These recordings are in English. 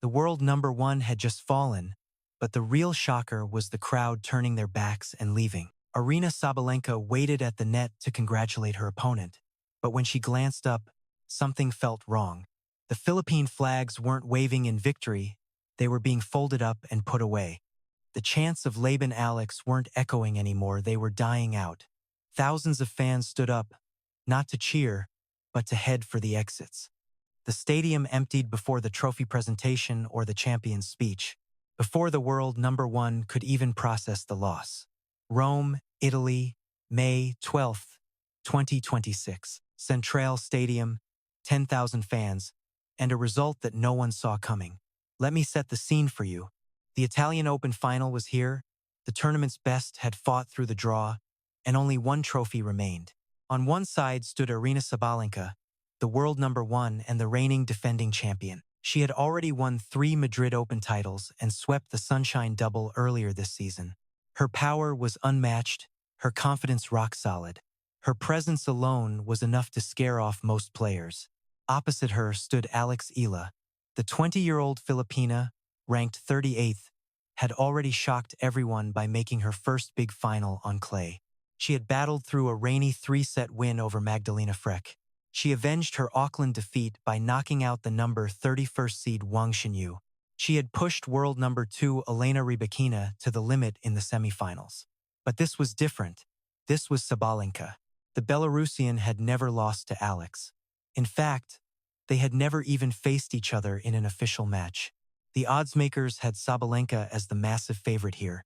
The world number one had just fallen, but the real shocker was the crowd turning their backs and leaving. Aryna Sabalenka waited at the net to congratulate her opponent, but when she glanced up, something felt wrong. The Philippine flags weren't waving in victory, they were being folded up and put away. The chants of Laban Alex weren't echoing anymore, they were dying out. Thousands of fans stood up, not to cheer, but to head for the exits. The stadium emptied before the trophy presentation or the champion's speech, before the world number one could even process the loss. Rome, Italy, May 12th, 2026. Centrale Stadium, 10,000 fans, and a result that no one saw coming. Let me set the scene for you. The Italian Open final was here, the tournament's best had fought through the draw, and only one trophy remained. On one side stood Aryna Sabalenka, the world number one and the reigning defending champion. She had already won 3 Madrid Open titles and swept the Sunshine Double earlier this season. Her power was unmatched, her confidence rock solid. Her presence alone was enough to scare off most players. Opposite her stood Eala. The 20-year-old Filipina, ranked 38th, had already shocked everyone by making her first big final on clay. She had battled through a rainy 3-set win over Magdalena Frech. She avenged her Auckland defeat by knocking out the number 31st seed Wang Xinyu. She had pushed world number 2 Elena Rybakina to the limit in the semifinals. But this was different. This was Sabalenka. The Belarusian had never lost to Alex. In fact, they had never even faced each other in an official match. The oddsmakers had Sabalenka as the massive favorite here.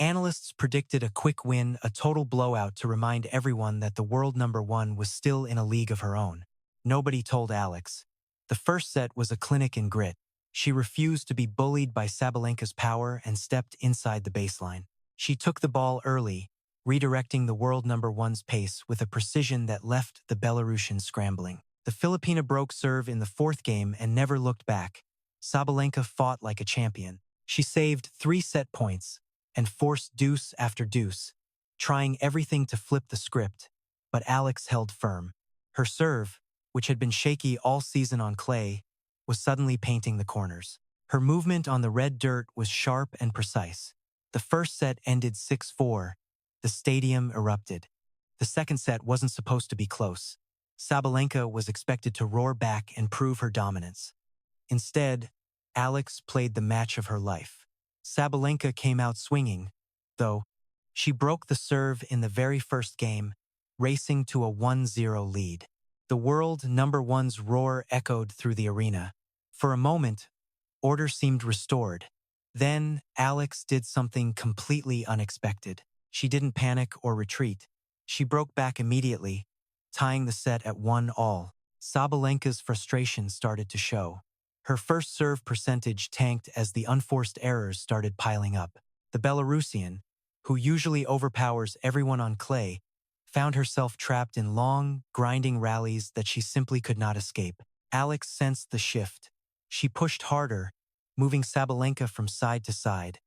Analysts predicted a quick win, a total blowout to remind everyone that the world number one was still in a league of her own. Nobody told Alex. The first set was a clinic in grit. She refused to be bullied by Sabalenka's power and stepped inside the baseline. She took the ball early, redirecting the world number one's pace with a precision that left the Belarusian scrambling. The Filipina broke serve in the 4th game and never looked back. Sabalenka fought like a champion. She saved 3 set points and forced deuce after deuce, trying everything to flip the script, but Alex held firm. Her serve, which had been shaky all season on clay, was suddenly painting the corners. Her movement on the red dirt was sharp and precise. The first set ended 6-4. The stadium erupted. The second set wasn't supposed to be close. Sabalenka was expected to roar back and prove her dominance. Instead, Alex played the match of her life. Sabalenka came out swinging, though. She broke the serve in the very first game, racing to a 1-0 lead. The world number one's roar echoed through the arena. For a moment, order seemed restored. Then, Alex did something completely unexpected. She didn't panic or retreat. She broke back immediately, tying the set at 1-1. Sabalenka's frustration started to show. Her first serve percentage tanked as the unforced errors started piling up. The Belarusian, who usually overpowers everyone on clay, found herself trapped in long, grinding rallies that she simply could not escape. Alex sensed the shift. She pushed harder, moving Sabalenka from side to side,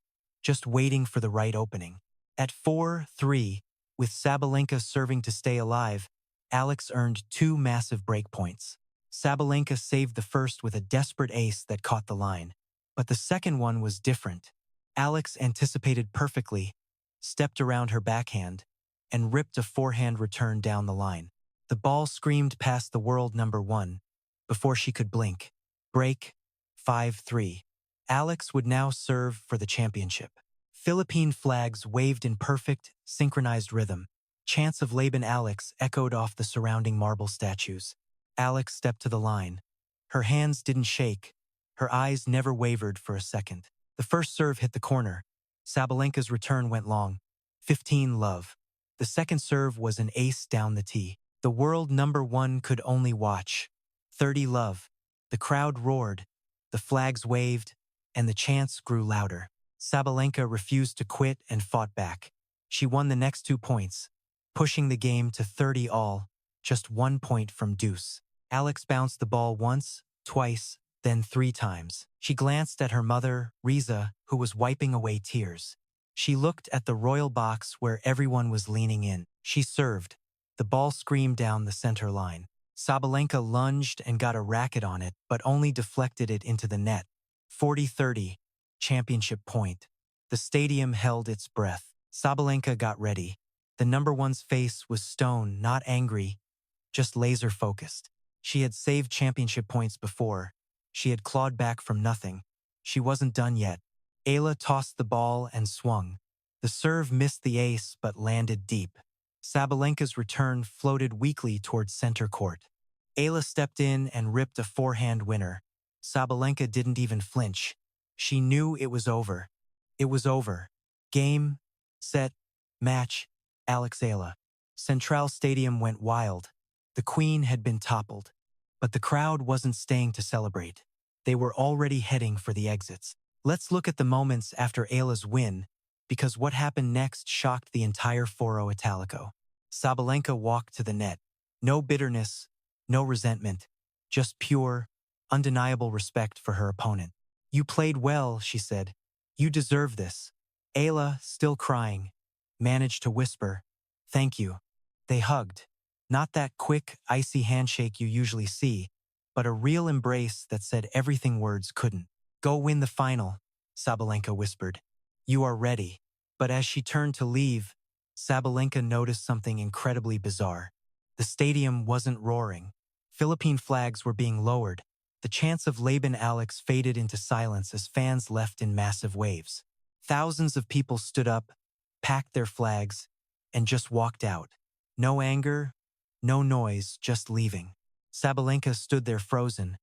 just waiting for the right opening. At 4-3, with Sabalenka serving to stay alive, Alex earned 2 massive break points. Sabalenka saved the first with a desperate ace that caught the line. But the second one was different. Alex anticipated perfectly, stepped around her backhand, and ripped a forehand return down the line. The ball screamed past the world number one before she could blink. Break, 5-3. Alex would now serve for the championship. Philippine flags waved in perfect, synchronized rhythm. Chants of Laban Alex echoed off the surrounding marble statues. Alex stepped to the line. Her hands didn't shake. Her eyes never wavered for a second. The first serve hit the corner. Sabalenka's return went long. 15-love. The second serve was an ace down the tee. The world number one could only watch. 30-love. The crowd roared. The flags waved, and the chants grew louder. Sabalenka refused to quit and fought back. She won the next 2 points, pushing the game to 30-all, just 1 point from deuce. Alex bounced the ball once, twice, then 3 times. She glanced at her mother, Riza, who was wiping away tears. She looked at the royal box where everyone was leaning in. She served. The ball screamed down the center line. Sabalenka lunged and got a racket on it, but only deflected it into the net. 40-30, championship point. The stadium held its breath. Sabalenka got ready. The number one's face was stone, not angry, just laser-focused. She had saved championship points before. She had clawed back from nothing. She wasn't done yet. Eala tossed the ball and swung. The serve missed the ace but landed deep. Sabalenka's return floated weakly towards center court. Eala stepped in and ripped a forehand winner. Sabalenka didn't even flinch. She knew it was over. It was over. Game, set, match, Alex Eala. Centrale Stadium went wild. The queen had been toppled. But the crowd wasn't staying to celebrate. They were already heading for the exits. Let's look at the moments after Eala's win, because what happened next shocked the entire Foro Italico. Sabalenka walked to the net. No bitterness, no resentment, just pure, undeniable respect for her opponent. "You played well," she said. "You deserve this." Eala, still crying, managed to whisper, "Thank you." They hugged. Not that quick, icy handshake you usually see, but a real embrace that said everything words couldn't. "Go win the final," Sabalenka whispered. "You are ready." But as she turned to leave, Sabalenka noticed something incredibly bizarre. The stadium wasn't roaring. Philippine flags were being lowered. The chants of Laban Alex faded into silence as fans left in massive waves. Thousands of people stood up, packed their flags, and just walked out. No anger, no noise, just leaving. Sabalenka stood there frozen,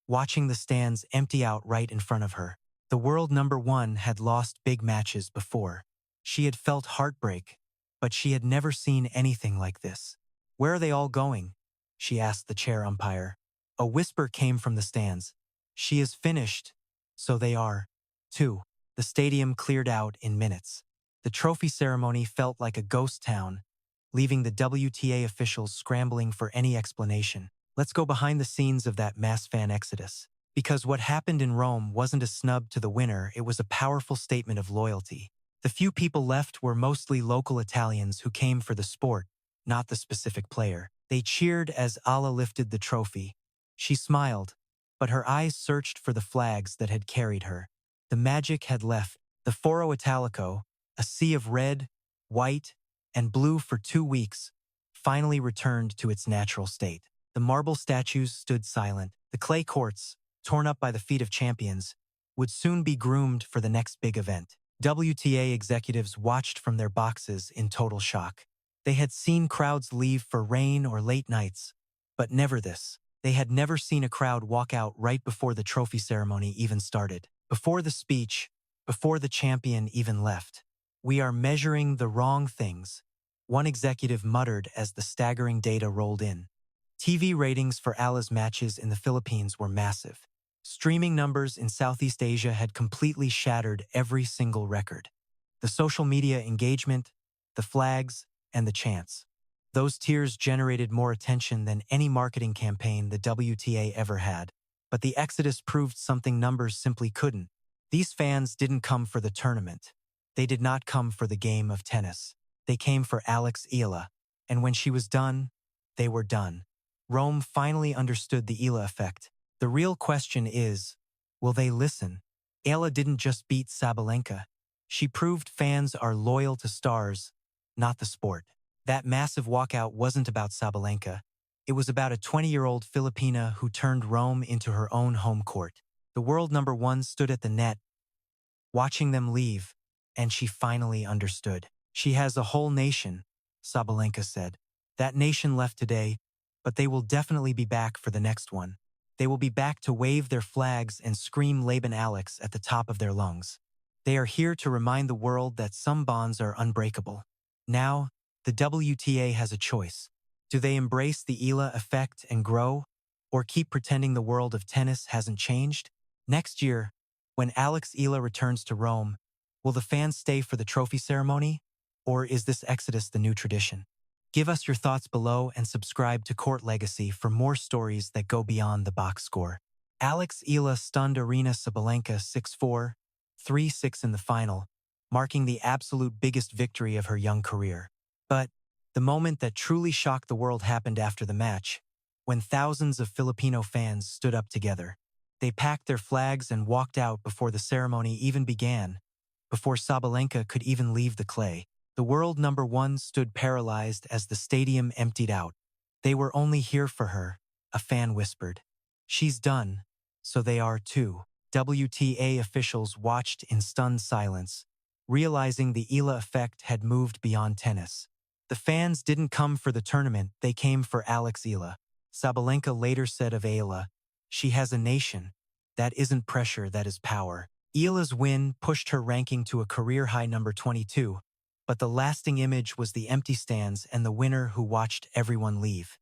watching the stands empty out right in front of her. The world number one had lost big matches before. She had felt heartbreak, but she had never seen anything like this. "Where are they all going?" she asked the chair umpire. A whisper came from the stands. "She is finished, so they are, too." The stadium cleared out in minutes. The trophy ceremony felt like a ghost town, leaving the WTA officials scrambling for any explanation. Let's go behind the scenes of that mass fan exodus. Because what happened in Rome wasn't a snub to the winner, it was a powerful statement of loyalty. The few people left were mostly local Italians who came for the sport, not the specific player. They cheered as Eala lifted the trophy. She smiled, but her eyes searched for the flags that had carried her. The magic had left. The Foro Italico, a sea of red, white, and blue for 2 weeks, finally returned to its natural state. The marble statues stood silent. The clay courts, torn up by the feet of champions, would soon be groomed for the next big event. WTA executives watched from their boxes in total shock. They had seen crowds leave for rain or late nights, but never this. They had never seen a crowd walk out right before the trophy ceremony even started. Before the speech, before the champion even left. "We are measuring the wrong things," one executive muttered as the staggering data rolled in. TV ratings for Eala's matches in the Philippines were massive. Streaming numbers in Southeast Asia had completely shattered every single record. The social media engagement, the flags, and the chants. Those tiers generated more attention than any marketing campaign the WTA ever had. But the exodus proved something numbers simply couldn't. These fans didn't come for the tournament. They did not come for the game of tennis. They came for Alex Eala. And when she was done, they were done. Rome finally understood the Eala effect. The real question is, will they listen? Eala didn't just beat Sabalenka. She proved fans are loyal to stars, not the sport. That massive walkout wasn't about Sabalenka. It was about a 20-year-old Filipina who turned Rome into her own home court. The world number one stood at the net, watching them leave, and she finally understood. "She has a whole nation," Sabalenka said. "That nation left today, but they will definitely be back for the next one. They will be back to wave their flags and scream Laban Alex at the top of their lungs. They are here to remind the world that some bonds are unbreakable." Now, the WTA has a choice. Do they embrace the Eala effect and grow, or keep pretending the world of tennis hasn't changed? Next year, when Alex Eala returns to Rome, will the fans stay for the trophy ceremony, or is this exodus the new tradition? Give us your thoughts below and subscribe to Court Legacy for more stories that go beyond the box score. Alex Eala stunned Aryna Sabalenka 6-4, 3-6 in the final, marking the absolute biggest victory of her young career. But the moment that truly shocked the world happened after the match, when thousands of Filipino fans stood up together. They packed their flags and walked out before the ceremony even began, before Sabalenka could even leave the clay. The world number one stood paralyzed as the stadium emptied out. They were only here for her, a fan whispered. She's done, so they are too. WTA officials watched in stunned silence, realizing the Eala effect had moved beyond tennis. The fans didn't come for the tournament, they came for Alex Eala. Sabalenka later said of Eala, "She has a nation. That isn't pressure, that is power." Eala's win pushed her ranking to a career-high number 22, but the lasting image was the empty stands and the winner who watched everyone leave.